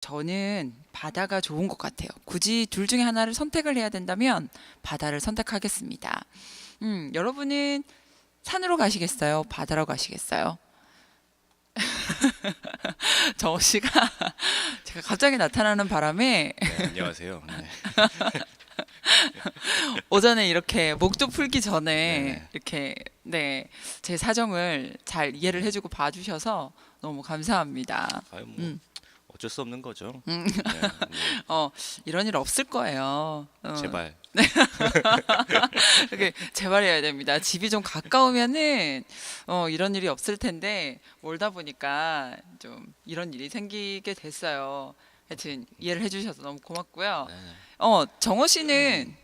저는 바다가 좋은 것 같아요. 굳이 둘 중에 하나를 선택을 해야 된다면 바다를 선택하겠습니다. 여러분은 산으로 가시겠어요? 바다로 가시겠어요? 정호 씨가 제가 갑자기 나타나는 바람에 네, 안녕하세요. 네. 오전에 이렇게 목도 풀기 전에 네네. 이렇게 네, 제 사정을 잘 이해를 해주고 봐주셔서 너무 감사합니다. 아유 뭐 음, 어쩔 수 없는 거죠. 음, 네, 어, 이런 일 없을 거예요. 제발. 이렇게 재발해야 됩니다. 집이 좀 가까우면은 이런 일이 없을 텐데 멀다 보니까 좀 이런 일이 생기게 됐어요. 하여튼 이해를 해주셔서 너무 고맙고요. 네. 정호 씨는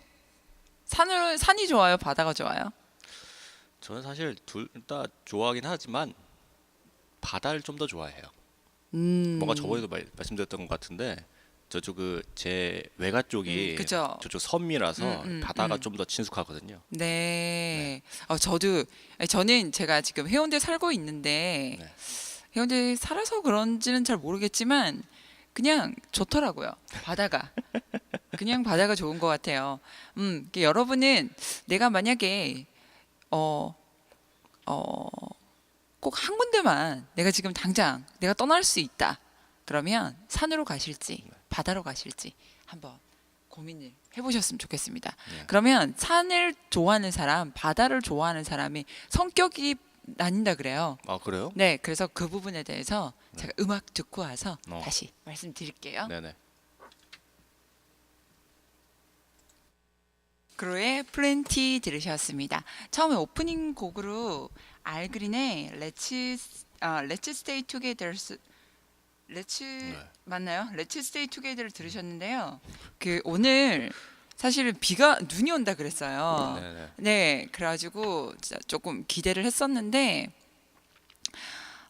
산이 좋아요, 바다가 좋아요? 저는 사실 둘 다 좋아하긴 하지만 바다를 좀 더 좋아해요. 뭔가 음, 저번에도 말씀드렸던 것 같은데 저쪽 그 제 외가 쪽이 그죠. 저쪽 섬이라서 바다가 음. 좀 더 친숙하거든요. 네. 네. 저는 제가 지금 해운대 살고 있는데 네. 해운대 살아서 그런지는 잘 모르겠지만 그냥 좋더라고요. 바다가. 그냥 바다가 좋은 것 같아요. 여러분은 내가 만약에 어, 어, 꼭 한 군데만 내가 지금 당장 내가 떠날 수 있다. 그러면 산으로 가실지 바다로 가실지 한번 고민을 해보셨으면 좋겠습니다. 네. 그러면 산을 좋아하는 사람, 바다를 좋아하는 사람이 성격이 나뉜다 그래요. 아 그래요? 네, 그래서 그 부분에 대해서 네. 제가 음악 듣고 와서 어. 다시 말씀드릴게요. 네네. 그로의 플랜티 들으셨습니다. 처음에 오프닝 곡으로 알그린의 Let's Stay Together Let's 네. 맞나요? Let's Stay Together를 들으셨는데요. 그 오늘 사실은 비가 눈이 온다 그랬어요. 네네. 네, 그래가지고 진짜 조금 기대를 했었는데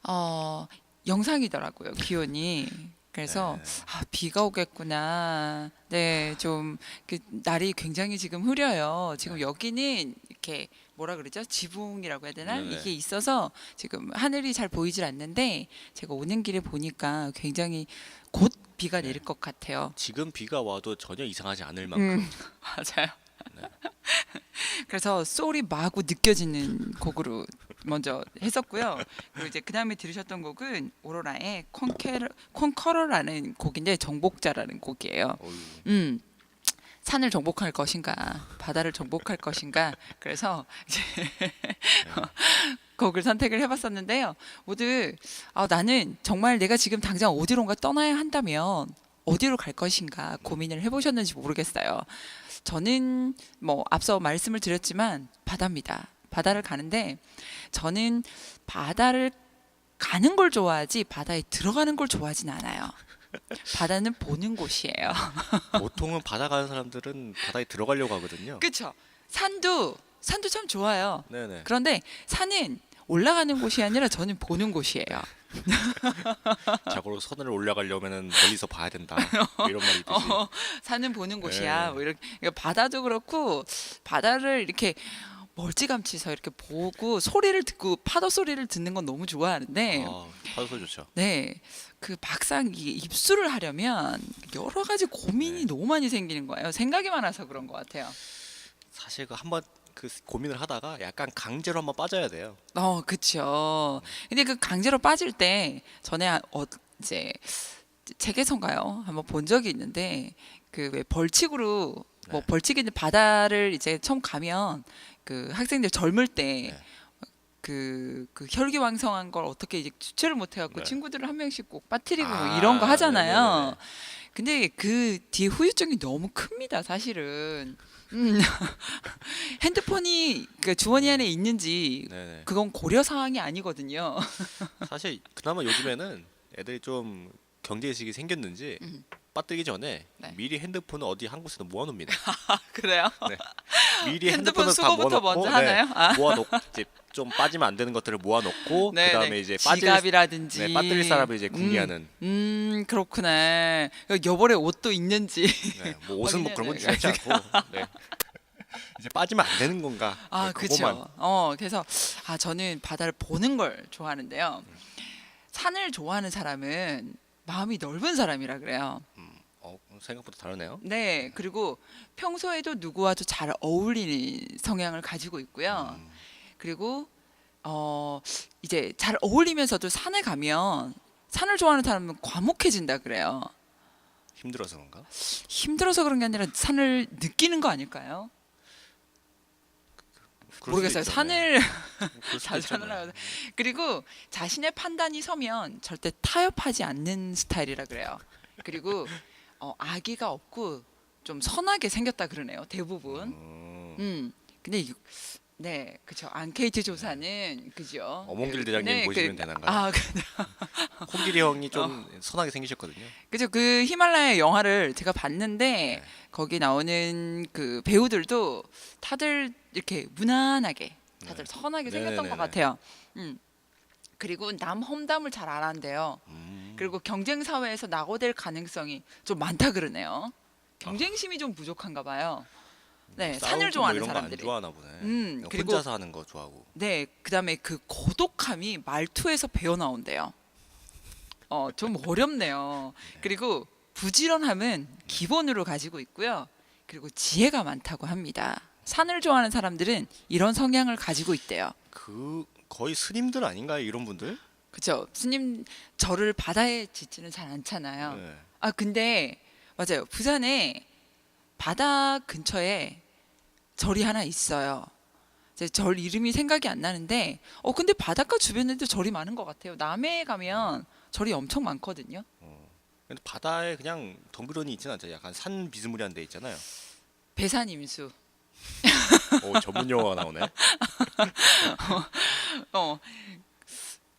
어, 영상이더라고요, 기온이. 그래서 네. 비가 오겠구나. 네, 좀 그 날이 굉장히 지금 흐려요. 지금 네. 여기는 이렇게 뭐라 그러죠? 지붕이라고 해야 되나? 네네. 이게 있어서 지금 하늘이 잘 보이질 않는데 제가 오는 길에 보니까 굉장히 곧 비가 네. 내릴 것 같아요. 지금 비가 와도 전혀 이상하지 않을 음, 만큼. 맞아요. 네. 그래서 소울이 마구 느껴지는 곡으로 먼저 했었고요. 그리고 이제 그 다음에 들으셨던 곡은 오로라의 콘커러라는 곡인데 정복자라는 곡이에요. 어유. 음, 산을 정복할 것인가, 바다를 정복할 것인가. 그래서 이제 네. 곡을 선택을 해봤었는데요. 모두 나는 정말 내가 지금 당장 어디론가 떠나야 한다면 어디로 갈 것인가 고민을 해보셨는지 모르겠어요. 저는 뭐 앞서 말씀을 드렸지만 바다입니다. 바다를 가는데 저는 바다를 가는 걸 좋아하지 바다에 들어가는 걸 좋아하진 않아요. 바다는 보는 곳이에요. 보통은 바다 가는 사람들은 바다에 들어가려고 하거든요. 그렇죠. 산도 참 좋아요. 네네. 그런데 산은 올라가는 곳이 아니라 저는 보는 곳이에요. 자고로 산을 올라가려면은 멀리서 봐야 된다. 뭐 이런 말이 있듯이. 산은 보는 곳이야. 네. 뭐 이렇게 그러니까 바다도 그렇고 바다를 이렇게 멀찌감치서 이렇게 보고 소리를 듣고 파도 소리를 듣는 건 너무 좋아하는데 아, 파도소 좋죠. 네, 그 막상 이 입수를 하려면 여러 가지 고민이 네. 너무 많이 생기는 거예요. 생각이 많아서 그런 것 같아요. 사실 그 한번 그 고민을 하다가 약간 강제로 한번 빠져야 돼요. 그쵸. 근데 그 강제로 빠질 때 전에 이제 책에선가요? 한번 본 적이 있는데 그 왜 벌칙으로 뭐 네. 벌칙인데 바다를 이제 처음 가면 그 학생들 젊을 때 네. 그 혈기왕성한 걸 어떻게 이제 주체를 못 해갖고 네. 친구들을 한 명씩 꼭 빠뜨리고 뭐 아, 이런 거 하잖아요. 네네네네. 근데 그 뒤에 후유증이 너무 큽니다, 사실은. 음, 핸드폰이 그 주머니 안에 있는지 네네. 그건 고려 사항이 아니거든요. 사실 그나마 요즘에는 애들이 좀 경제의식이 생겼는지 음, 빠뜨기 전에 네. 미리 핸드폰을 어디 한 곳에다 모아놓습니다. 그래요? 네. 미리 핸드폰 핸드폰을 다 수거부터 모아놓고 먼저 네. 하나요? 모아놓고 이제 좀 빠지면 안 되는 것들을 모아놓고 그 네, 다음에 네. 이제 지갑이라든지. 네, 빠뜨릴 사람을 이제 궁리하는. 그렇구나. 여벌에 옷도 있는지. 네, 뭐 옷은 뭐 그런 건 확인해야 중요하지 않고 네. 이제 빠지면 안 되는 건가? 네, 그거만. 그렇죠. 그래서 저는 바다를 보는 걸 좋아하는데요. 산을 좋아하는 사람은 마음이 넓은 사람이라 그래요. 생각보다 다르네요. 네, 그리고 평소에도 누구와도 잘 어울리는 성향을 가지고 있고요. 음, 그리고 이제 잘 어울리면서도 산에 가면 산을 좋아하는 사람은 과묵해진다 그래요. 힘들어서 그런가? 힘들어서 그런 게 아니라 산을 느끼는 거 아닐까요? 그럴 모르겠어요. 수도 있죠. 산을 그럴 수도 자산을 있죠. 하고 그리고 자신의 판단이 서면 절대 타협하지 않는 스타일이라 그래요. 그리고 아기가 없고 좀 선하게 생겼다 그러네요. 대부분. 근데 네, 그죠. 앙케이트 조사는 그죠. 어몽길 대장님 네, 보시면 되나요? 아, 홍길이 형이 좀 선하게 생기셨거든요. 그죠. 그 히말라야 영화를 제가 봤는데 네. 거기 나오는 그 배우들도 다들 이렇게 무난하게 다들 네. 선하게 생겼던 네네네네. 것 같아요. 그리고 남 험담을 잘 안 한대요. 그리고 경쟁 사회에서 낙오될 가능성이 좀 많다 그러네요. 경쟁심이 좀 부족한가 봐요. 네, 싸우고 산을 좋아하는 뭐 이런 거 안 사람들이. 좋아하나 보네. 그냥 그리고 혼자서 하는 거 좋아하고. 네, 그다음에 그 고독함이 말투에서 배어 나온대요. 좀 어렵네요. 그리고 부지런함은 기본으로 가지고 있고요. 그리고 지혜가 많다고 합니다. 산을 좋아하는 사람들은 이런 성향을 가지고 있대요. 그 거의 스님들 아닌가요, 이런 분들? 그죠? 스님 절을 바다에 짓지는 잘 않잖아요. 네. 아 근데 맞아요. 부산에 바다 근처에 절이 하나 있어요. 이제 절 이름이 생각이 안 나는데 근데 바닷가 주변에도 절이 많은 것 같아요. 남해에 가면 절이 엄청 많거든요. 근데 바다에 그냥 덩그러니 있진 않죠. 약간 산 비스무리한 데 있잖아요. 배산임수. 오, 전문 용어가 나오네. 어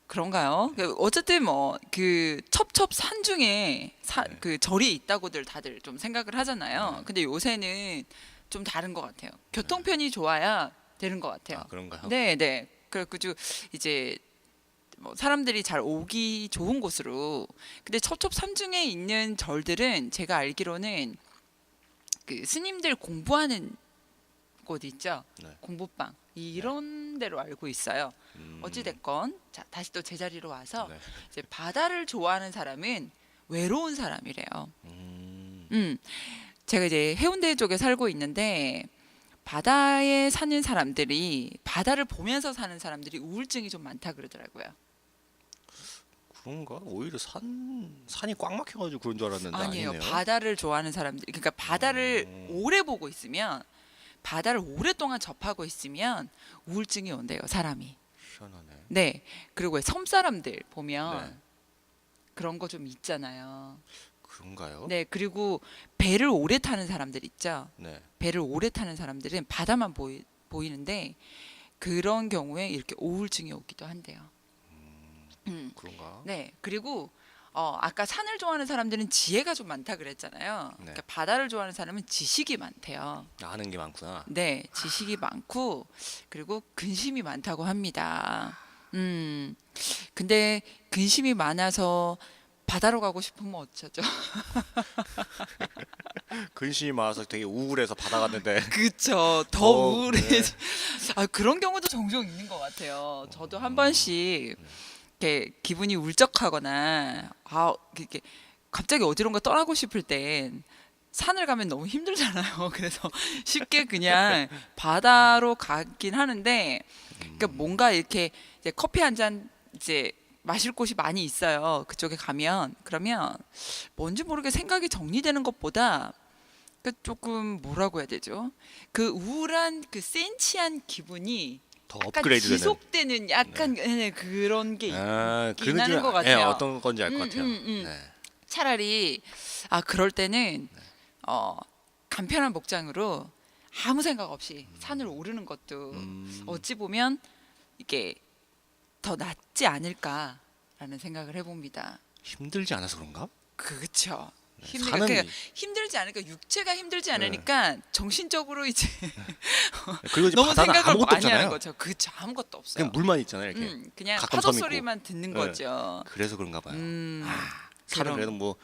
그런가요? 어쨌든 뭐 그 첩첩산 중에 네. 그 절이 있다고들 다들 좀 생각을 하잖아요. 네. 근데 요새는 좀 다른 것 같아요. 교통편이 좋아야 되는 것 같아요. 아, 그런가요? 네, 네. 그리고 이제 뭐 사람들이 잘 오기 좋은 곳으로. 근데 첩첩산 중에 있는 절들은 제가 알기로는 그 스님들 공부하는 곳 있죠. 네. 공부방 이런 데로 알고 있어요. 어찌 됐건 자 다시 또 제자리로 와서 네. 이제 바다를 좋아하는 사람은 외로운 사람이래요. 음, 제가 이제 해운대 쪽에 살고 있는데 바다에 사는 사람들이 바다를 보면서 사는 사람들이 우울증이 좀 많다 그러더라고요. 그런가? 오히려 산이 꽉 막혀가지고 그런 줄 알았는데 아니에요. 아니네요. 바다를 좋아하는 사람들이 그러니까 바다를 오래 보고 있으면 바다를 오랫동안 접하고 있으면 우울증이 온대요, 사람이. 희한하네. 네. 그리고 왜 섬 사람들 보면 네. 그런 거 좀 있잖아요. 그런가요? 네. 그리고 배를 오래 타는 사람들 있죠. 네. 배를 오래 타는 사람들은 바다만 보이는데 그런 경우에 이렇게 우울증이 오기도 한대요. 그런가? 네. 그리고 아까 산을 좋아하는 사람들은 지혜가 좀 많다 그랬잖아요. 네. 그러니까 바다를 좋아하는 사람은 지식이 많대요. 아는 게 많구나. 네, 지식이 많고 그리고 근심이 많다고 합니다. 근데 근심이 많아서 바다로 가고 싶으면 어쩌죠? 근심이 많아서 되게 우울해서 바다 갔는데 그쵸. 더 어, 우울해. 네. 그런 경우도 종종 있는 것 같아요. 저도 한 번씩 이렇게 기분이 울적하거나 이렇게 갑자기 어디론가 떠나고 싶을 땐 산을 가면 너무 힘들잖아요. 그래서 쉽게 그냥 바다로 가긴 하는데, 그러니까 뭔가 이렇게 이제 커피 한 잔 이제 마실 곳이 많이 있어요. 그쪽에 가면 그러면 뭔지 모르게 생각이 정리되는 것보다 그러니까 조금 뭐라고 해야 되죠? 그 우울한 그 센치한 기분이 더 약간 업그레이드 되는. 지속되는 약간 네, 그런 게 아, 있긴 하는 것 예, 같아요. 어떤 건지 알 것 같아요. 네. 차라리 그럴 때는 간편한 목장으로 아무 생각 없이 산을 오르는 것도 어찌 보면 이게 더 낫지 않을까라는 생각을 해봅니다. 힘들지 않아서 그런가? 그렇죠. 산은 그러니까 힘들지 않으니까 육체가 힘들지 않으니까 정신적으로 이제 그리고 이제 너무 바다는 생각을 아무것도 많이 하는 없잖아요. 거죠. 그렇죠. 아무것도 없어요. 그냥 물만 있잖아요, 이렇게. 그냥 가끔 파도 섬 있고. 소리만 듣는 네. 거죠. 그래서 그런가 봐요. 산은 그럼. 그래도 뭐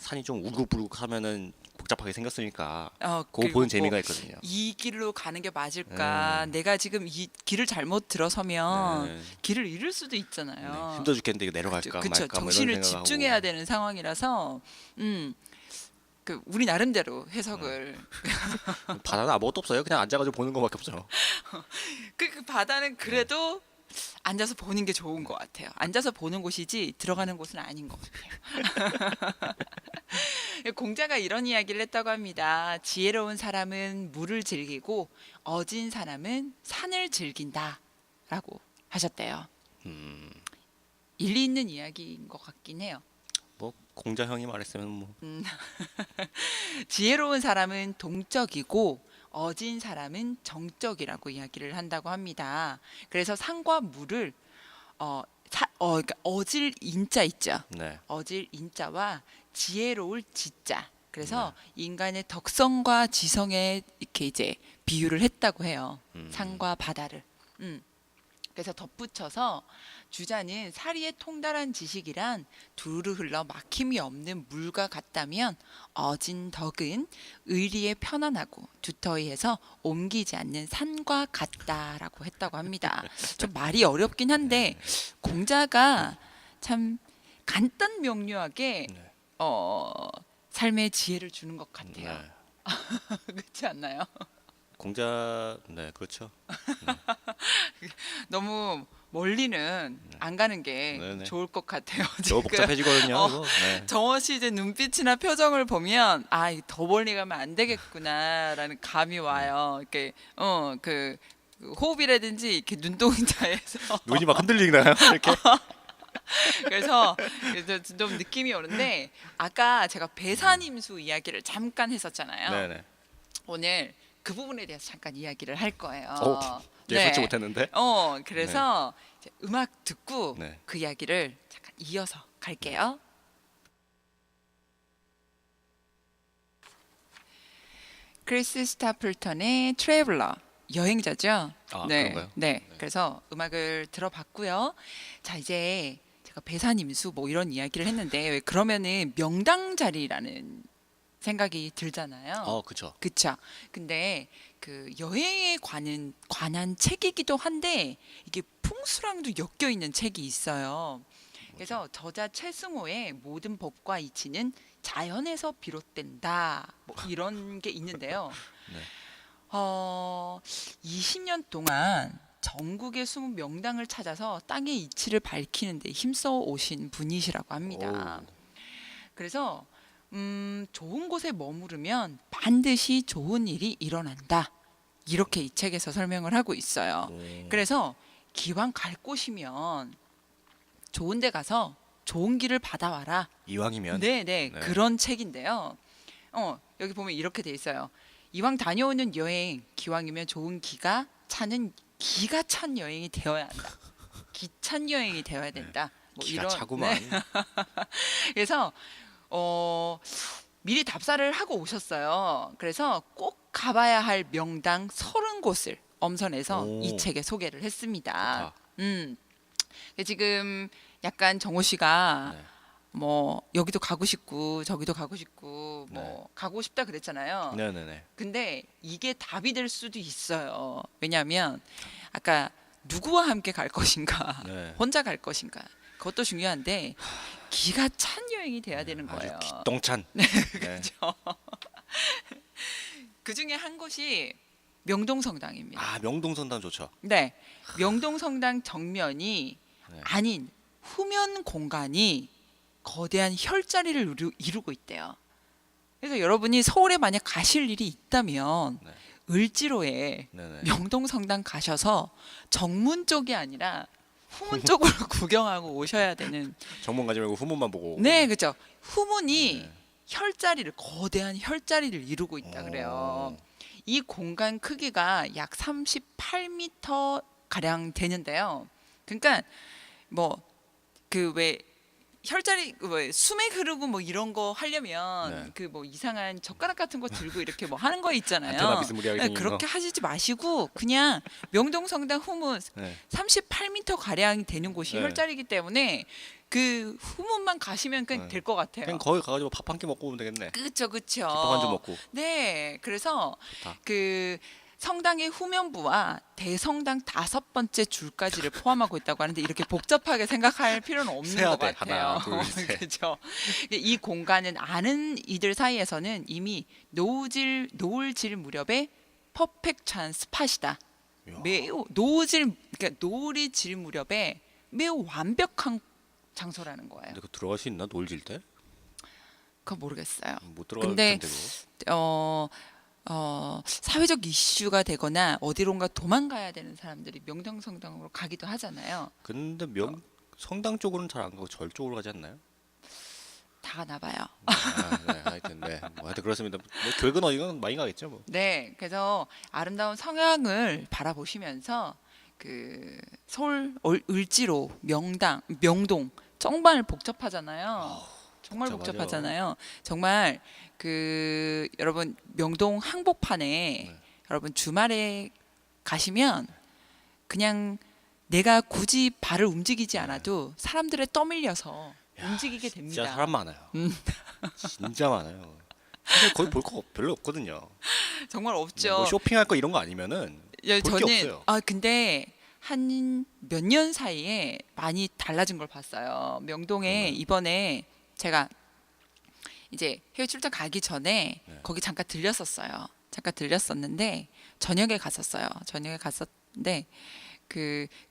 산이 좀 우룩부룩하면은 복잡하게 생겼으니까 그거 그리고 보는 뭐 재미가 있거든요. 이 길로 가는 게 맞을까? 내가 지금 이 길을 잘못 들어서면 네. 길을 잃을 수도 네. 있잖아요. 힘들어 죽겠는데 이거 내려갈까 그쵸. 말까 뭐 이런 정신을 생각하고. 집중해야 되는 상황이라서 그 우리 나름대로 네. 해석을 바다는 아무것도 없어요. 그냥 앉아가지고 보는 거밖에 없죠. 그 바다는 그래도 앉아서 보는 게 좋은 것 같아요. 앉아서 보는 곳이지 들어가는 곳은 아닌 것 같아요. 공자가 이런 이야기를 했다고 합니다. 지혜로운 사람은 물을 즐기고 어진 사람은 산을 즐긴다라고 하셨대요. 음, 일리 있는 이야기인 것 같긴 해요. 뭐 공자 형이 말했으면 뭐 지혜로운 사람은 동적이고 어진 사람은 정적이라고 이야기를 한다고 합니다. 그래서 산과 물을 그러니까 어질 인자 있죠. 네. 어질 인자와 지혜로울 지자. 그래서 인간의 덕성과 지성에 이렇게 이제 비유를 했다고 해요. 산과 바다를. 그래서 덧붙여서 주자는 사리에 통달한 지식이란 두루 흘러 막힘이 없는 물과 같다면 어진 덕은 의리에 편안하고 두터이해서 옮기지 않는 산과 같다라고 했다고 합니다. 좀 말이 어렵긴 한데 공자가 참 간단 명료하게 네. 삶의 지혜를 주는 것 같아요. 네. 그렇지 않나요? 공자 네 그렇죠. 너무 멀리는 안 가는 게 네네. 좋을 것 같아요. 너무 지금. 복잡해지거든요. 어, 이거. 네. 정원 씨 이제 눈빛이나 표정을 보면 더 멀리 가면 안 되겠구나라는 감이 와요. 이렇게 그 호흡이라든지 이렇게 눈동자에서 눈이 막 흔들리나요? 이렇게. 그래서 좀 느낌이 오는데 아까 제가 배산임수 이야기를 잠깐 했었잖아요. 네네. 오늘 그 부분에 대해서 잠깐 이야기를 할 거예요. 예상치 못했는데. 그래서 이제 음악 듣고 네. 그 이야기를 잠깐 이어서 갈게요. 크리스 스타플턴의 트래블러 여행자죠. 아, 네, 그런가요? 네. 그래서 음악을 들어봤고요. 자 이제 제가 배산임수 뭐 이런 이야기를 했는데 왜 그러면은 명당 자리라는 생각이 들잖아요. 그렇죠. 그쵸. 근데 그 여행에 관한 책이기도 한데 이게 풍수랑도 엮여 있는 책이 있어요. 그래서 저자 최승호의 모든 법과 이치는 자연에서 비롯된다. 뭐 이런 게 있는데요. 네. 20년 동안 전국의 숨은 명당을 찾아서 땅의 이치를 밝히는 데 힘써 오신 분이시라고 합니다. 오. 그래서 좋은 곳에 머무르면 반드시 좋은 일이 일어난다. 이렇게 이 책에서 설명을 하고 있어요. 오. 그래서 기왕 갈 곳이면 좋은 데 가서 좋은 길을 받아와라. 이왕이면. 네네. 네. 그런 책인데요. 여기 보면 이렇게 돼 있어요. 이왕 다녀오는 여행, 기왕이면 좋은 기가 찬 여행이 되어야 한다. 기찬 여행이 되어야 된다. 뭐 기가 이런. 차구만. 네. 그래서 미리 답사를 하고 오셨어요. 그래서 꼭 가봐야 할 명당 30곳을 엄선해서 오. 이 책에 소개를 했습니다. 좋다. 지금 약간 정호 씨가 네. 뭐 여기도 가고 싶고 저기도 가고 싶고 뭐 네. 가고 싶다 그랬잖아요. 네네네. 근데 이게 답이 될 수도 있어요. 왜냐하면 아까 누구와 함께 갈 것인가, 네. 혼자 갈 것인가, 그것도 중요한데 기가 찬 여행이 돼야 되는 아주 거예요. 기똥찬. 네. 그 중에 한 곳이 명동성당입니다. 명동선단 좋죠. 네, 명동성당 정면이 네. 아닌 후면 공간이 거대한 혈자리를 이루고 있대요. 그래서 여러분이 서울에 만약 가실 일이 있다면 네. 을지로에 네네. 명동성당 가셔서 정문 쪽이 아니라 후문 쪽으로 구경하고 오셔야 되는. 정문 가지 말고 후문만 보고. 네, 그렇죠. 후문이 네. 거대한 혈자리를 이루고 있다 그래요. 이 공간 크기가 약 38m 가량 되는데요. 그러니까 뭐 그 왜 혈자리 뭐 수맥 흐르고 뭐 이런 거 하려면 네. 그 뭐 이상한 젓가락 같은 거 들고 이렇게 뭐 하는 거 있잖아요. 안테나 비스무리하게 네, 생긴 거. 그렇게 하시지 마시고 그냥 명동성당 후문 네. 38m 가량 되는 곳이 네. 혈자리이기 때문에 그 후문만 가시면 그냥 네. 될 것 같아요. 그냥 거기 가가지고 밥 한 끼 먹고 오면 되겠네. 그렇죠, 그렇죠. 김밥 한 점 먹고. 네, 그래서 좋다. 그 성당의 후면부와 대성당 5번째 줄까지를 포함하고 있다고 하는데 이렇게 복잡하게 생각할 필요는 없는 세야 것 돼. 같아요. 하나, 둘, 셋. 그렇죠. 이 공간은 아는 이들 사이에서는 이미 노을질 무렵에 퍼펙트한 스팟이다. 이야. 매우 그러니까 노을이 질 무렵에 매우 완벽한 장소라는 거예요. 근데 그 들어갈 수 있나? 노을 질 때? 그거 모르겠어요. 못 들어갈 근데 텐데 그거. 사회적 이슈가 되거나 어디론가 도망가야 되는 사람들이 명동성당으로 가기도 하잖아요. 근데 성당 쪽으로는 잘 안 가고 절 쪽으로 가지 않나요? 다 가나 봐요. 네, 하여튼 네. 뭐 하여튼 그렇습니다. 뭐 교육은 어디건 많이 가겠죠, 뭐. 네, 그래서 아름다운 성향을 바라보시면서 그 서울 을지로 명동 정말 복잡하잖아요. 정말 복잡하죠. 복잡하잖아요. 정말 그 여러분 명동 항복판에 네. 여러분 주말에 가시면 그냥 내가 굳이 발을 움직이지 않아도 사람들에 떠밀려서 야, 움직이게 됩니다. 진짜 사람 많아요. 음. 진짜 많아요. 사실 거기 볼 거 별로 없거든요. 정말 없죠. 뭐 쇼핑할 거 이런 거 아니면은 예, 볼게 저는 없어요. 근데 한 몇 년 사이에 많이 달라진 걸 봤어요. 명동에 그런가요? 이번에 제가 이제 해외 출장 가기 전에 네. 거기 잠깐 들렸었어요. 잠깐 들렸었는데 저녁에 갔었어요. 저녁에 갔었는데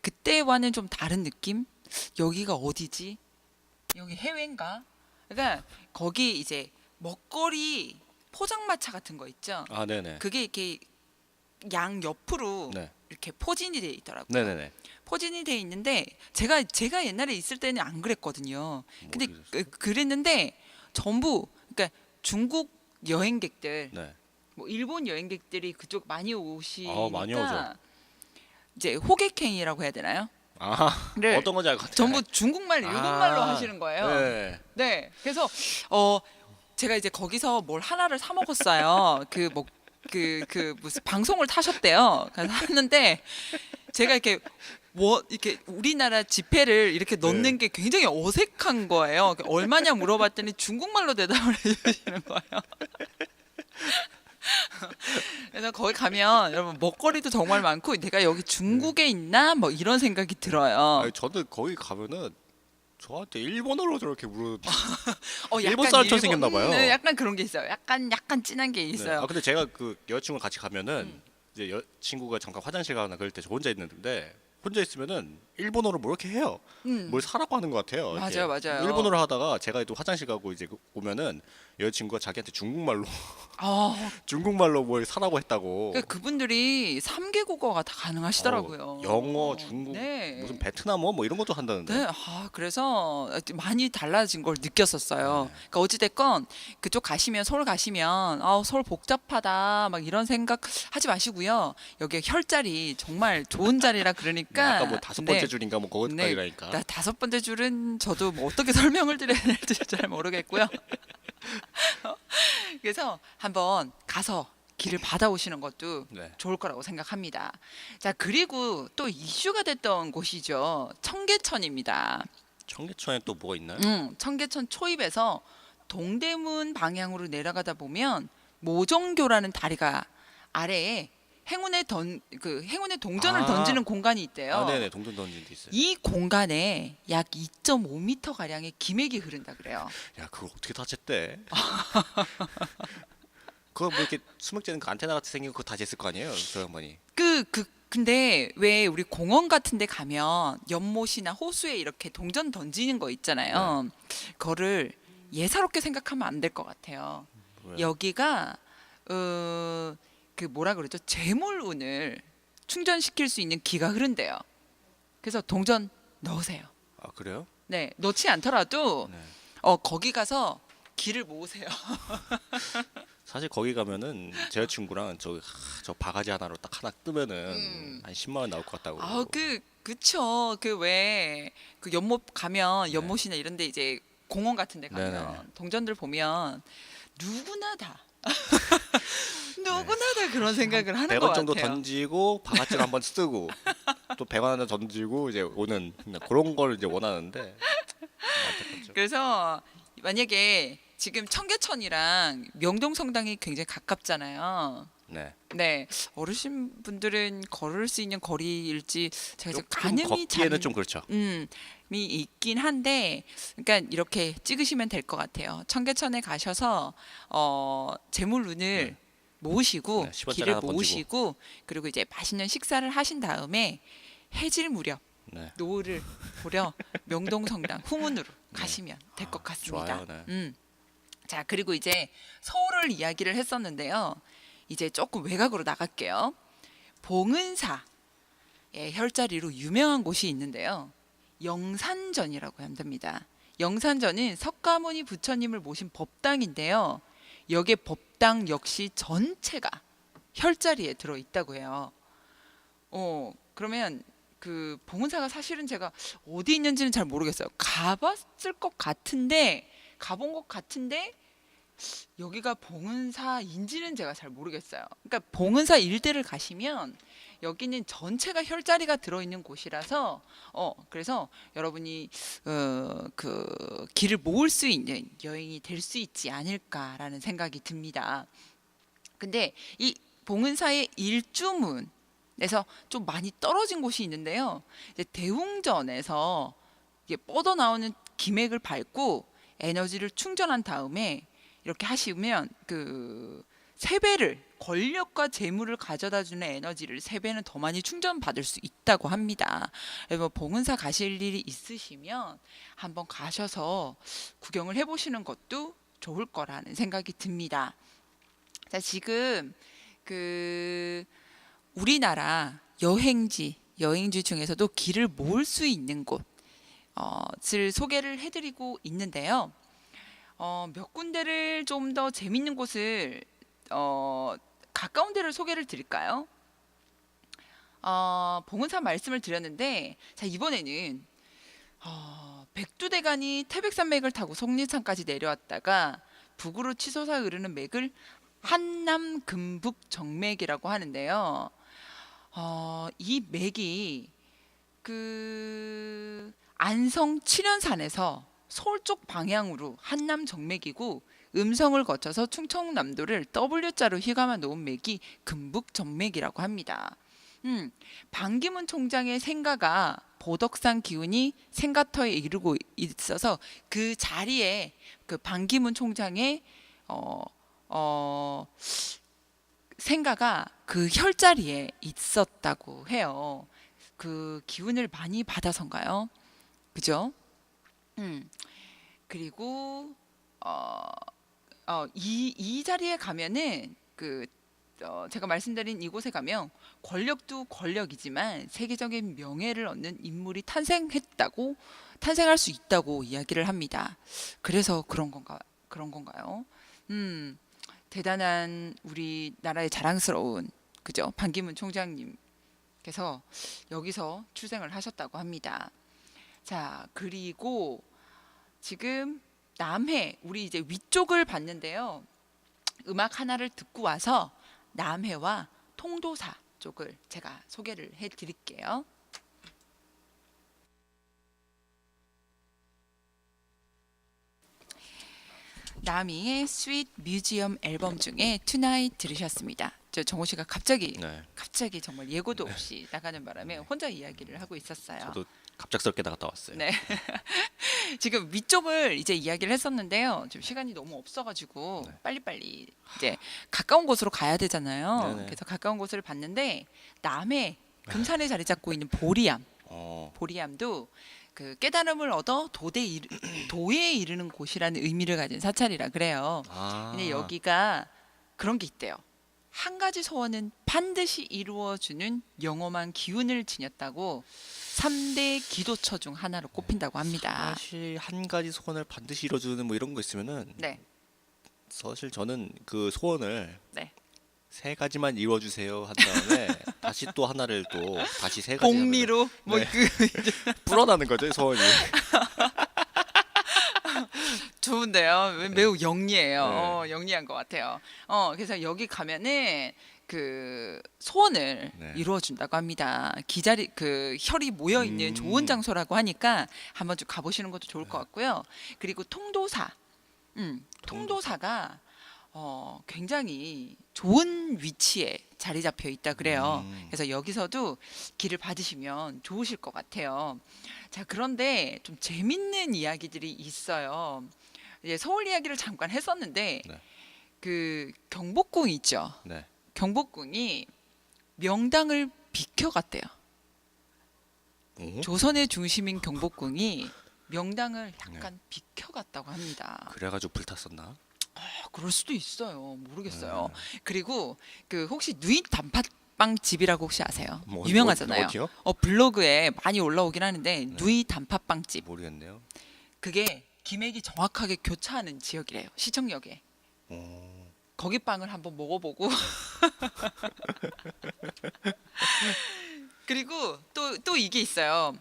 그때와는 좀 다른 느낌? 여기가 어디지? 여기 해외인가? 그러니까 거기 이제 먹거리 포장마차 같은 거 있죠. 아, 네네. 그게 이렇게 양 옆으로 네. 이렇게 포진이 돼 있더라고요. 네네네. 포진이 돼 있는데 제가 옛날에 있을 때는 안 그랬거든요. 근데 뭐 어떻게 그랬는데 전부 그러니까 중국 여행객들, 네. 뭐 일본 여행객들이 그쪽 많이 오시니까 많이 오죠. 이제 호객행위라고 해야 되나요? 아, 네. 어떤 건지 알 것 같아요. 전부 중국말, 일본말로 아, 하시는 거예요. 네. 네. 그래서 제가 이제 거기서 뭘 하나를 사 먹었어요. 그 무슨 방송을 타셨대요. 그래서 하는데 제가 이렇게 이렇게 우리나라 지폐를 이렇게 넣는 게 굉장히 어색한 거예요. 얼마냐 물어봤더니 중국말로 대답을 해주시는 거예요. 그래서 거기 가면 여러분 먹거리도 정말 많고 내가 여기 중국에 있나 뭐 이런 생각이 들어요. 아니, 저는 거기 가면은 저한테 일본어로 저렇게 물어. 약간 일본 사람처럼 생겼나 봐요. 네, 약간 그런 게 있어요. 약간 진한 게 네. 있어요. 아, 근데 제가 그 여자친구랑 같이 가면은 이제 여자친구가 잠깐 화장실 가거나 그럴 때 저 혼자 있는데 혼자 있으면은 일본어로 뭐 이렇게 해요. 뭘 사라고 하는 것 같아요. 이렇게. 맞아요. 일본어로 하다가 제가 또 화장실 가고 이제 오면은 여자친구가 자기한테 중국말로 아, 중국말로 뭘 사라고 했다고. 그러니까 그분들이 3개 국어가 다 가능하시더라고요. 영어, 중국, 네. 무슨 베트남어 뭐 이런 것도 한다는데. 네, 그래서 많이 달라진 걸 느꼈었어요. 그러니까 어찌됐건 그쪽 가시면 서울 가시면 서울 복잡하다 막 이런 생각 하지 마시고요. 여기 혈자리 정말 좋은 자리라 그러니까. 아까 뭐 5번째 줄인가 뭐 네, 거기까지라니까. 5번째 줄은 저도 뭐 어떻게 설명을 드려야 될지 잘 모르겠고요. 그래서 한번 가서 길을 받아오시는 것도 네. 좋을 거라고 생각합니다. 자, 그리고 또 이슈가 됐던 곳이죠. 청계천입니다. 청계천에 또 뭐가 있나요? 청계천 초입에서 동대문 방향으로 내려가다 보면 모종교라는 다리가 아래에 행운의 동전을 아. 던지는 공간이 있대요. 아, 네네. 동전 던진 데 있어요. 이 공간에 약 2.5m 가량의 기맥이 흐른다 그래요. 야, 그걸 어떻게 다 쟀대? 그거 뭐 이렇게 수맥 재는 그 안테나 같이 생긴 거 그거 다 쟀을 거 아니에요, 저 양반이. 근데 왜 우리 공원 같은 데 가면 연못이나 호수에 이렇게 동전 던지는 거 있잖아요. 그거를 예사롭게 생각하면 안 될 것 같아요. 왜요? 여기가 그 뭐라 그러죠? 재물운을 충전시킬 수 있는 기가 흐른대요. 그래서 동전 넣으세요. 아, 그래요? 네, 넣지 않더라도 네. 거기 가서 기를 모으세요. 사실 거기 가면은 제 여자친구랑 저 바가지 하나로 딱 하나 뜨면은 한 10만 원 나올 것 같다고. 그쵸. 그 왜 그 연못 가면 연못이나 이런데 이제 공원 같은 데 가면 네네. 동전들 보면 누구나 다 누구나 다 그런 생각을 하는 것 100원 정도 같아요. 던지고 바가지로 한번 쓰고 또 100원 하나 던지고 이제 오는 그런 걸 이제 원하는데 안타깝죠. 그래서 만약에 지금 청계천이랑 명동성당이 굉장히 가깝잖아요. 네. 네, 어르신 분들은 걸을 수 있는 거리일지 제가 조금 가늠이 걷기에는 좀 그렇죠. 이 있긴 한데, 그러니까 이렇게 찍으시면 될 것 같아요. 청계천에 가셔서 재물운을 네. 모으시고 네, 10원짜리 길을 하나 던지고. 모으시고 그리고 이제 맛있는 식사를 하신 다음에 해질 무렵 네. 노을을 보려 명동성당 후문으로 가시면 될 것 같습니다. 좋아요. 네. 자, 그리고 이제 서울을 이야기를 했었는데요. 이제 조금 외곽으로 나갈게요. 봉은사 혈자리로 유명한 곳이 있는데요. 영산전이라고 한답니다. 영산전은 석가모니 부처님을 모신 법당인데요. 여기에 법당 역시 전체가 혈자리에 들어 있다고 해요. 그러면 그 봉은사가 사실은 제가 어디 있는지는 잘 모르겠어요. 가봤을 것 같은데 가본 것 같은데 여기가 봉은사인지는 제가 잘 모르겠어요. 그러니까 봉은사 일대를 가시면 여기는 전체가 혈자리가 들어있는 곳이라서 그래서 여러분이 그 길을 모을 수 있는 여행이 될 수 있지 않을까라는 생각이 듭니다. 근데 이 봉은사의 일주문에서 좀 많이 떨어진 곳이 있는데요. 이제 대웅전에서 이게 뻗어 나오는 기맥을 밟고 에너지를 충전한 다음에 이렇게 하시면 그 3배를 권력과 재물을 가져다 주는 에너지를 3배는 더 많이 충전받을 수 있다고 합니다. 여러분 봉은사 가실 일이 있으시면 한번 가셔서 구경을 해보시는 것도 좋을 거라는 생각이 듭니다. 자, 지금 그 우리나라 여행지 중에서도 길을 모을 수 있는 곳을 소개를 해드리고 있는데요. 몇 군데를 좀 더 재밌는 곳을 가까운 데를 소개를 드릴까요? 봉은사 말씀을 드렸는데, 자, 이번에는 백두대간이 태백산맥을 타고 속리산까지 내려왔다가 북으로 치솟아 흐르는 맥을 한남금북정맥이라고 하는데요. 이 맥이 그 안성 칠연산에서 서울 쪽 방향으로 한남 정맥이고 음성을 거쳐서 충청남도를 W자로 휘감아 놓은 맥이 금북정맥이라고 합니다. 반기문 총장의 생가가 보덕산 기운이 생가터에 이르고 있어서 그 자리에 그 반기문 총장의 생가가 그 혈자리에 있었다고 해요. 그 기운을 많이 받아서인가요? 그죠? 그리고 이 자리에 가면은 제가 말씀드린 이곳에 가면 권력도 권력이지만 세계적인 명예를 얻는 인물이 탄생할 수 있다고 이야기를 합니다. 그래서 그런 건가요? 대단한 우리나라의 자랑스러운 그죠? 반기문 총장님께서 여기서 출생을 하셨다고 합니다. 자, 그리고 지금 남해 우리 이제 위쪽을 봤는데요. 음악 하나를 듣고 와서 남해와 통도사 쪽을 제가 소개를 해드릴게요. 나미의 스윗 뮤지엄 앨범 중에 투나잇 들으셨습니다. 저 정호 씨가 갑자기 정말 예고도 없이 나가는 바람에 혼자 이야기를 하고 있었어요. 저도 갑작스럽게 나갔다 왔어요. 네. 지금 위쪽을 이제 이야기를 했었는데요. 지금 시간이 너무 없어가지고 빨리빨리 이제 가까운 곳으로 가야 되잖아요. 네네. 그래서 가까운 곳을 봤는데 남해 금산에 자리 잡고 있는 보리암도 그 깨달음을 얻어 도에 이르는 곳이라는 의미를 가진 사찰이라 그래요. 근데 여기가 그런 게 있대요. 한 가지 소원은 반드시 이루어주는 영험한 기운을 지녔다고 3대 기도처 중 하나로 꼽힌다고 합니다. 사실 한 가지 소원을 반드시 이뤄주는 뭐 이런 거 있으면은 네. 사실 저는 그 소원을 네. 3가지만 이루어주세요 한 다음에 다시 또 하나를 또 다시 3가지 복리로 불어나는 거죠 소원이. 좋은데요. 매우 영리해요. 네. 영리한 것 같아요. 그래서 여기 가면은 그 소원을 네. 이루어준다고 합니다. 기자리 그 혈이 모여 있는 좋은 장소라고 하니까 한번 좀 가보시는 것도 좋을 것 같고요. 그리고 통도사, 통도사가 굉장히 좋은 위치에 자리 잡혀 있다 그래요. 그래서 여기서도 길을 받으시면 좋으실 것 같아요. 자, 그런데 좀 재밌는 이야기들이 있어요. 이제 서울 이야기를 잠깐 했었는데 네. 그 경복궁 있죠. 네. 경복궁이 명당을 비켜갔대요. 오? 조선의 중심인 경복궁이 명당을 약간 비켜갔다고 합니다. 그래가지고 불탔었나? 그럴 수도 있어요. 모르겠어요. 그리고 그 혹시 누이 단팥빵 집이라고 혹시 아세요? 뭐, 유명하잖아요. 어디요? 블로그에 많이 올라오긴 하는데 누이 단팥빵 집. 모르겠네요. 그게 기맥이 정확하게 교차하는 지역이래요. 시청역에. 오. 거기 빵을 한번 먹어보고 그리고 또 이게 있어요.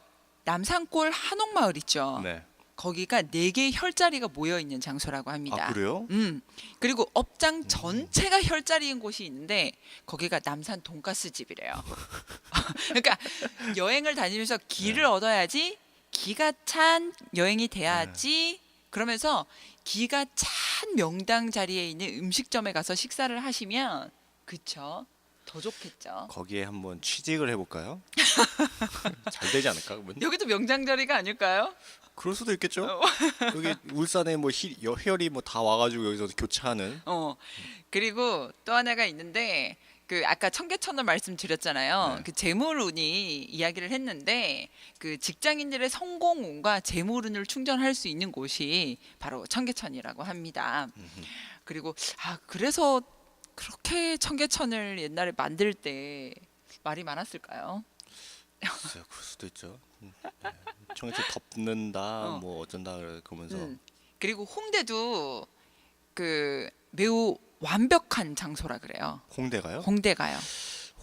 남산골 한옥마을 있죠. 네. 거기가 4개의 혈자리가 모여 있는 장소라고 합니다. 아 그래요? 그리고 업장 전체가 혈자리인 곳이 있는데 거기가 남산 돈가스 집이래요. 그러니까 여행을 다니면서 기를 얻어야지 기가 찬 여행이 돼야지 그러면서 기가 찬 명당 자리에 있는 음식점에 가서 식사를 하시면 그쵸? 더 좋겠죠. 거기에 한번 취직을 해볼까요? 잘 되지 않을까? 그러면? 여기도 명당 자리가 아닐까요? 그럴 수도 있겠죠. 여기 울산에 뭐 혈이 뭐 다 와가지고 여기서 교차하는. 그리고 또 하나가 있는데 그 아까 청계천을 말씀드렸잖아요. 네. 그 재물운이 이야기를 했는데 그 직장인들의 성공운과 재물운을 충전할 수 있는 곳이 바로 청계천이라고 합니다. 그리고 그래서 그렇게 청계천을 옛날에 만들 때 말이 많았을까요? 글쎄요, 그럴 수도 있죠. 네. 청계천 덮는다, 뭐 어쩐다 그러면서 그리고 홍대도 그 매우 완벽한 장소라 그래요. 홍대가요? 홍대가요.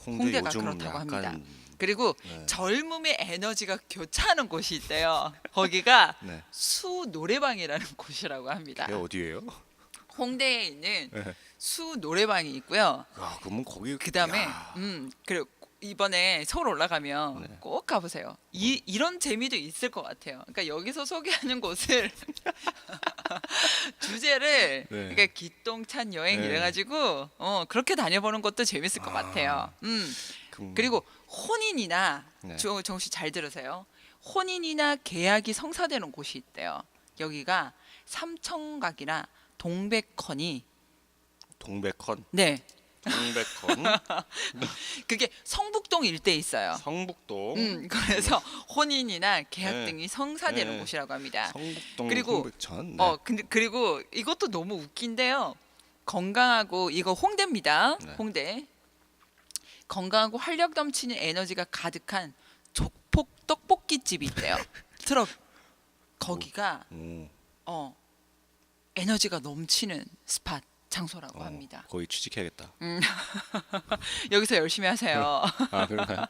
홍대가 요즘 그렇다고 약간 합니다. 그리고 네. 젊음의 에너지가 교차하는 곳이 있대요. 거기가 네. 수 노래방이라는 곳이라고 합니다. 그게 어디예요? 홍대에 있는 네. 수 노래방이 있고요. 야, 그러면 거기 그다음에 야, 그리고 이번에 서울 올라가면 네. 꼭 가보세요. 이런 재미도 있을 것 같아요. 그러니까 여기서 소개하는 곳을 주제를 네. 그러니까 기똥찬 여행 네. 이래가지고 그렇게 다녀보는 것도 재밌을 것 같아요. 그리고 혼인이나 네. 정우 씨 잘 들으세요. 혼인이나 계약이 성사되는 곳이 있대요. 여기가 삼청각이나 동백헌이 동백헌, 네 동백헌, 그게 성북동 일대에 있어요. 성북동, 그래서 혼인이나 계약 네. 등이 성사되는 네. 곳이라고 합니다. 성북동, 그리고 홍백천. 네. 근데 그리고 이것도 너무 웃긴데요. 건강하고 이거 홍대입니다. 네. 홍대. 건강하고 활력 넘치는 에너지가 가득한 족폭 떡볶이 집이 있대요. 트럭 거기가 오, 에너지가 넘치는 스팟 장소라고 합니다. 거기 취직해야겠다. 여기서 열심히 하세요. 아 그런가요?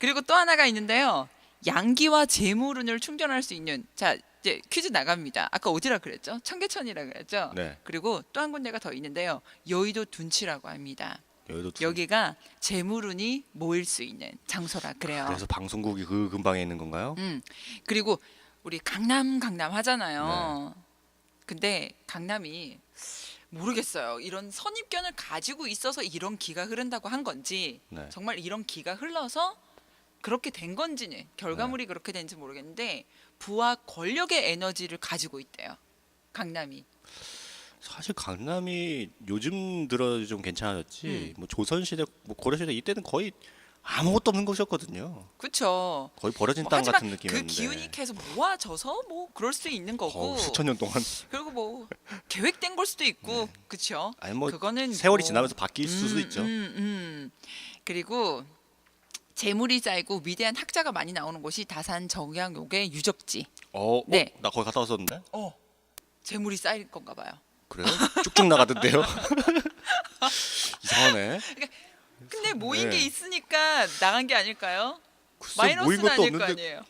그리고 또 하나가 있는데요. 양기와 재물운을 충전할 수 있는 자 이제 퀴즈 나갑니다. 아까 어디라 그랬죠? 청계천이라 그랬죠? 네. 그리고 또 한 군데가 더 있는데요. 여의도 둔치라고 합니다. 여기도 여기가 재물운이 모일 수 있는 장소라 그래요. 그래서 방송국이 그 근방에 있는 건가요? 그리고 우리 강남 하잖아요. 네. 근데 강남이 모르겠어요. 이런 선입견을 가지고 있어서 이런 기가 흐른다고 한 건지 네. 정말 이런 기가 흘러서 그렇게 된 건지는 결과물이 그렇게 된지 모르겠는데 부와 권력의 에너지를 가지고 있대요. 강남이. 사실 강남이 요즘 들어 좀 괜찮아졌지. 뭐 조선시대, 뭐 고려시대 이때는 거의 아무것도 없는 곳이었거든요. 그렇죠. 거의 버려진 뭐 땅 하지만 같은 그 느낌이었는데. 기운이 계속 모아져서 뭐 그럴 수 있는 거고. 수천 년 동안. 그리고 뭐 계획된 걸 수도 있고, 그렇죠. 아니 뭐 그거는 세월이 뭐, 지나면서 바뀔 수도 있죠. 그리고 재물이 쌓이고 위대한 학자가 많이 나오는 곳이 다산 정양옥의 유적지. 네. 나 거기 갔다 왔었는데. 재물이 쌓일 건가 봐요. 그래요? 쭉쭉 나가던데요. 이상하네. 근데 모인 네. 게 있으니까 나간 게 아닐까요? 글쎄, 모인 마이너스는 것도 아닐 거 없는데 아니에요.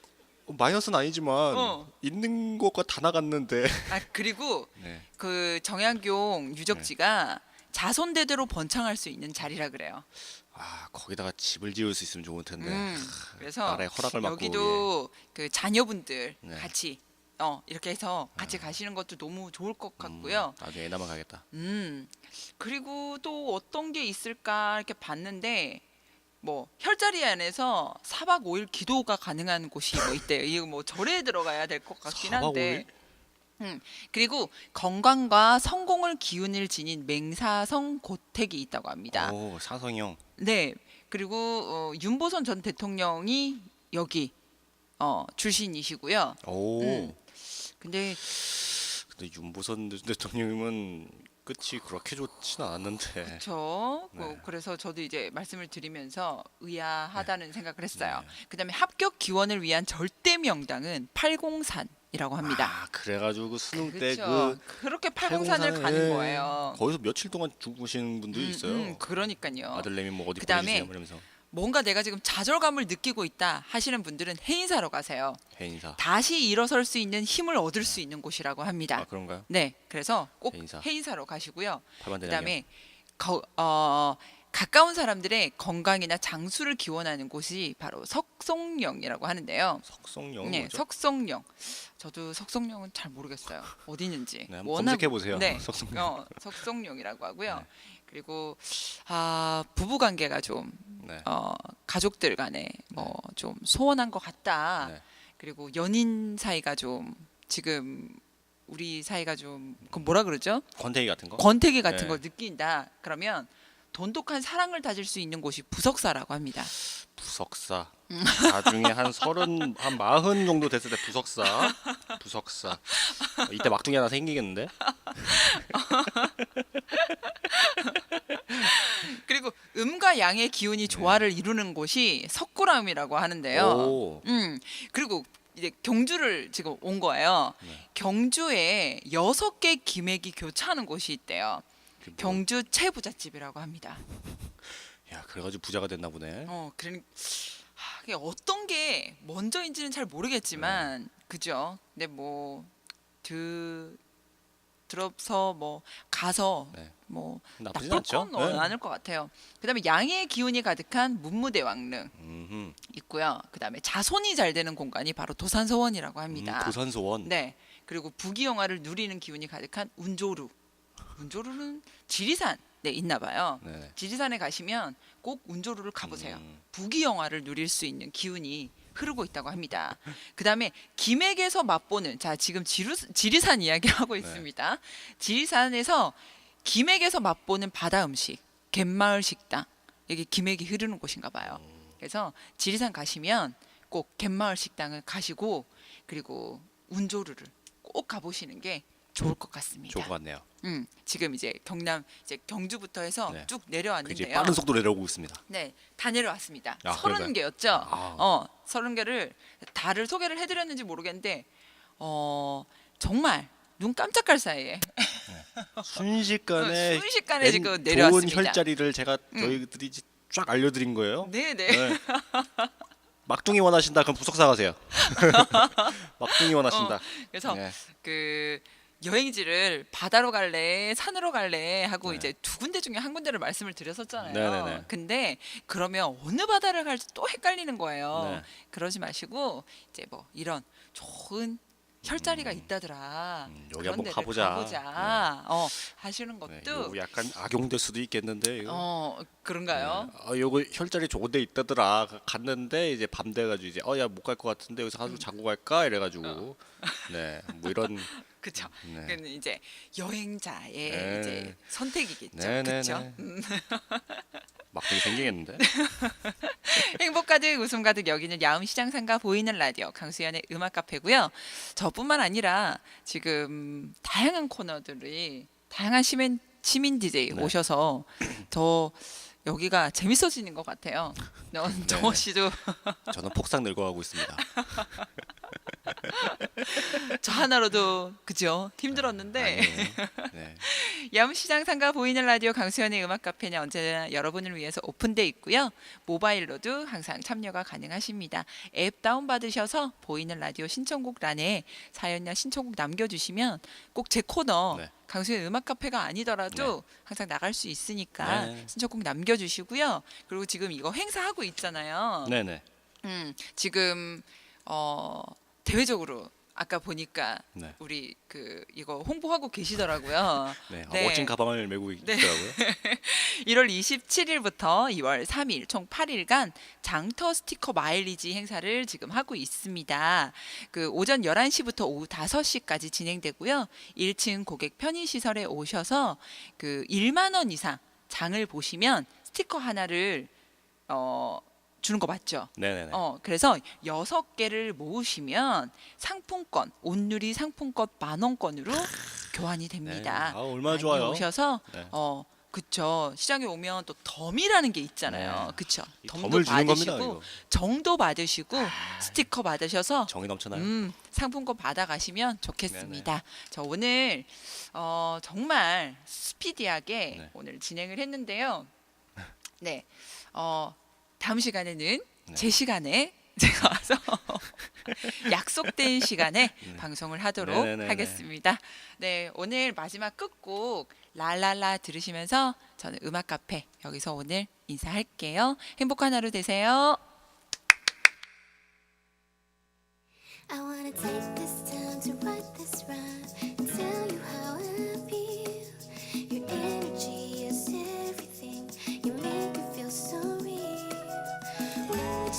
마이너스는 아니지만 있는 것과 다 나갔는데. 아 그리고 네. 그 정약용 유적지가 자손대대로 번창할 수 있는 자리라 그래요. 아 거기다가 집을 지을 수 있으면 좋을 텐데. 그래서 나라의 허락을 받고 여기도 그 자녀분들 네. 같이 이렇게 해서 같이 가시는 것도 너무 좋을 것 같고요. 나중에 애나만 가겠다. 그리고 또 어떤 게 있을까 이렇게 봤는데 뭐 혈자리 안에서 4박 5일 기도가 가능한 곳이 뭐 있대요. 이거 뭐 절에 들어가야 될 것 같긴 4박 한데. 그리고 건강과 성공을 기운을 지닌 맹사성 고택이 있다고 합니다. 오 사성이 형. 네. 그리고 윤보선 전 대통령이 여기 출신이시고요. 오. 근데 근데 윤보선 대통령님은 끝이 그렇게 좋지는 않았는데. 그렇죠. 네. 그래서 저도 이제 말씀을 드리면서 의아하다는 생각을 했어요. 그다음에 합격 기원을 위한 절대 명당은 팔공산이라고 합니다. 아 그래가지고 그 수능 때 그렇죠. 그렇게 팔공산을 팔공산에, 가는 거예요. 거기서 며칠 동안 죽으시는 분들이 있어요. 그러니까요. 아들내미 뭐 어디 그다음에 보내주세요 이러면서. 뭔가 내가 지금 좌절감을 느끼고 있다 하시는 분들은 해인사로 가세요. 해인사. 다시 일어설 수 있는 힘을 얻을 수 있는 곳이라고 합니다. 아 그런가요? 네, 그래서 꼭 해인사. 해인사로 가시고요. 팔반대장이요. 그다음에 가까운 사람들의 건강이나 장수를 기원하는 곳이 바로 석송령이라고 하는데요. 석성령 네, 뭐죠? 석송령. 저도 석송령은 잘 모르겠어요. 어디 있는지. 네, 한번 검색해 보세요. 네, 석성령. 석송령이라고 하고요. 네. 그리고 부부 관계가 좀 네. 가족들 간에 뭐 좀 소원한 것 같다. 네. 그리고 연인 사이가 좀 지금 우리 사이가 좀 그 뭐라 그러죠? 권태기 같은 거? 권태기 같은 네. 걸 느낀다. 그러면 돈독한 사랑을 다질 수 있는 곳이 부석사라고 합니다. 부석사. 나중에 한 30, 한 40 정도 됐을 때 부석사. 이때 막둥이 하나 생기겠는데? 그리고 음과 양의 기운이 조화를 이루는 곳이 석굴암이라고 하는데요. 오. 그리고 이제 경주를 지금 온 거예요. 경주에 6개 기맥이 교차하는 곳이 있대요. 그게 뭐- 경주 최부잣집이라고 합니다. 야 그래가지고 부자가 됐나 보네. 그러니 이게 어떤 게 먼저인지는 잘 모르겠지만 그죠? 근데 뭐 들어서 뭐 가서 네. 뭐 나쁘진 나쁠 않죠. 건 네. 않을 것 같아요. 그다음에 양의 기운이 가득한 문무대왕릉 음흠. 있고요. 그다음에 자손이 잘 되는 공간이 바로 도산서원이라고 합니다. 도산소원. 네. 그리고 부귀영화를 누리는 기운이 가득한 운조루. 운조루는 지리산 네 있나 봐요. 네. 지리산에 가시면 꼭 운조루를 가보세요. 음. 부귀영화를 누릴 수 있는 기운이 흐르고 있다고 합니다. 그다음에 김액에서 맛보는 자 지금 지리산 이야기하고 있습니다. 지리산에서 김액에서 맛보는 바다 음식 갯마을 식당 여기 김액이 흐르는 곳인가 봐요. 그래서 지리산 가시면 꼭 갯마을 식당을 가시고 그리고 운조루를 꼭 가보시는 게 좋을 것 같습니다. 좋은 것 같네요. 지금 이제 경남 이제 경주부터 해서 네. 쭉 굉장히 내려왔는데요. 빠른 속도로 내려오고 있습니다. 네, 다 내려왔습니다. 아, 30개였죠. 아. 30개를 다를 소개를 해드렸는지 모르겠는데 정말 눈 깜짝할 사이에 순식간에 순식간에 지금 좋은 내려왔습니다. 혈자리를 제가 저희들이 쫙 알려드린 거예요. 네. 네. 막둥이 원하신다 그럼 부석사 가세요. 막둥이 원하신다. 그래서 네. 그 여행지를 바다로 갈래, 산으로 갈래 하고 네. 이제 두 군데 중에 한 군데를 말씀을 드렸었잖아요. 네네네. 근데 그러면 어느 바다를 갈지 또 헷갈리는 거예요. 네. 그러지 마시고 이제 뭐 이런 좋은 혈자리가 있다더라. 여기 그런 한번 데를 가보자. 하시는 네, 것도 요거 약간 악용될 수도 있겠는데 이거. 그런가요? 요거 혈자리 좋은 데 있다더라. 갔는데 이제 밤 돼가지고 이제 야 못 갈 것 같은데 여기서 하루 자고 갈까 이래가지고 네 뭐 이런 그렇죠. 네. 그는 이제 여행자의 네. 이제 선택이겠죠. 네네네. 그렇죠. 막둥이 생기겠는데. 행복 가득 웃음 가득 여기는 야음 시장 상가 보이는 라디오 강수연의 음악 카페고요. 저뿐만 아니라 지금 다양한 코너들이 다양한 시민 DJ 네. 오셔서 더 여기가 재밌어지는 것 같아요. 정호 씨도 저는 폭삭 늙어가고 있습니다. 저 하나로도 그죠 힘들었는데 아니에요. 네. 야무시장 상가 보이는 라디오 강수현의 음악 카페는 언제나 여러분을 위해서 오픈돼 있고요. 모바일로도 항상 참여가 가능하십니다. 앱 다운받으셔서 보이는 라디오 신청곡欄에 사연이나 신청곡 남겨주시면 꼭 제 코너 네. 강수현 음악 카페가 아니더라도 항상 나갈 수 있으니까 네. 신청곡 남겨주시고요. 그리고 지금 이거 행사하고 있잖아요. 네네. 지금 대외적으로 아까 보니까 네. 우리 그 이거 홍보하고 계시더라고요. 네. 네. 멋진 가방을 메고 네. 있더라고요. 1월 27일부터 2월 3일 총 8일간 장터 스티커 마일리지 행사를 지금 하고 있습니다. 그 오전 11시부터 오후 5시까지 진행되고요. 1층 고객 편의 시설에 오셔서 그 1만 원 이상 장을 보시면 스티커 하나를 주는 거 맞죠? 네네네. 그래서 6개를 모으시면 상품권, 온누리 상품권 10,000원권으로 교환이 됩니다. 네. 아, 얼마나 많이 좋아요. 오셔서 네. 그쵸. 시장에 오면 또 덤이라는 게 있잖아요. 네. 그쵸. 이 덤도 덤을 주는 겁니다, 받으시고 이거. 정도 받으시고 스티커 받으셔서 정이 넘쳐나요. 상품권 받아가시면 좋겠습니다. 저 오늘 정말 스피디하게 네. 오늘 진행을 했는데요. 네, 다음 시간에는 네. 제 시간에 제가 와서 약속된 시간에 방송을 하도록 네네네네. 하겠습니다. 네, 오늘 마지막 끝곡 랄랄라 들으시면서 저는 음악 카페 여기서 오늘 인사할게요. 행복한 하루 되세요. I wanna take this time to write this rhyme and tell you how I feel. Your energy is everything. You make me feel so real. When you